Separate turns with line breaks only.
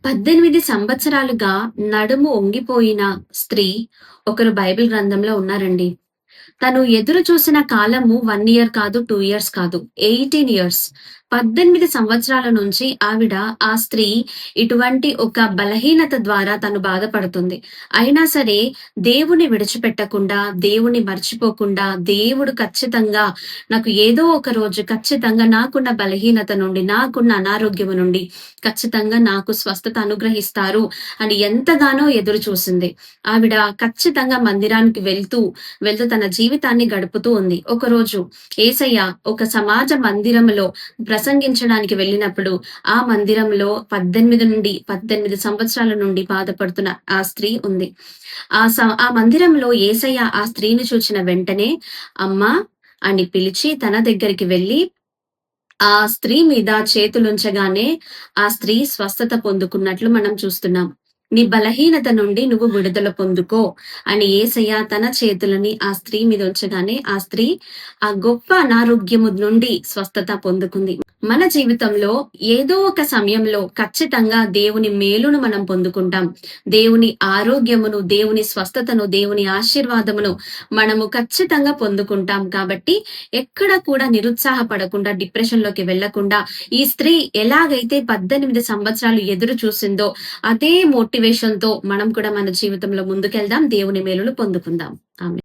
18 సంవత్సరాలుగా నడుము వంగిపోయిన స్త్రీ ఒకరు బైబిల్ గ్రంథంలో ఉన్నారండి. తను ఎదురు చూసిన కాలము 1 ఇయర్ కాదు, 2 ఇయర్స్ కాదు. 18 ఇయర్స్. 18 సంవత్సరాల నుంచి ఆ స్త్రీ ఇటువంటి ఒక బలహీనత ద్వారా తను బాధపడుతుంది. అయినా సరే దేవుని విడిచిపెట్టకుండా, దేవుని మర్చిపోకుండా, దేవుడు ఖచ్చితంగా నాకు ఏదో ఒక రోజు ఖచ్చితంగా నాకున్న బలహీనత నుండి, నాకున్న అనారోగ్యము నుండి ఖచ్చితంగా నాకు స్వస్థత అనుగ్రహిస్తారు అని ఎంతగానో ఎదురు చూసింది. ఆవిడ ఖచ్చితంగా మందిరానికి వెళ్తూ తన జీవితాన్ని గడుపుతూ ఉంది. ఒకరోజు యేసయ్య ఒక సమాజ మందిరములో ప్రసంగించడానికి వెళ్ళినప్పుడు, ఆ మందిరంలో 18 సంవత్సరాల నుండి బాధపడుతున్న ఆ స్త్రీ ఉంది. ఆ మందిరంలో యేసయ్య ఆ స్త్రీని చూచిన వెంటనే, అమ్మా అని పిలిచి తన దగ్గరికి వెళ్లి, ఆ స్త్రీ మీద చేతులుంచగానే ఆ స్త్రీ స్వస్థత పొందుకున్నట్లు మనం చూస్తున్నాం. నీ బలహీనత నుండి నువ్వు విడుదల పొందుకో అని యేసయ్య తన చేతులని ఆ స్త్రీ మీద ఉంచగానే ఆ స్త్రీ ఆ గొప్ప అనారోగ్యము నుండి స్వస్థత పొందుకుంది. మన జీవితంలో ఏదో ఒక సమయంలో ఖచ్చితంగా దేవుని మేలును మనం పొందుకుంటాం. దేవుని ఆరోగ్యమును, దేవుని స్వస్థతను, దేవుని ఆశీర్వాదమును మనము ఖచ్చితంగా పొందుకుంటాం. కాబట్టి ఎక్కడ కూడా నిరుత్సాహపడకుండా, డిప్రెషన్‌లోకి వెళ్ళకుండా, ఈ స్త్రీ ఎలాగైతే 18 సంవత్సరాలు ఎదురు చూసిందో, అదే మోటివేషన్‌తో మనం కూడా మన జీవితంలో ముందుకెళ్దాం. దేవుని మేలును పొందుకుందాం. ఆమేన్.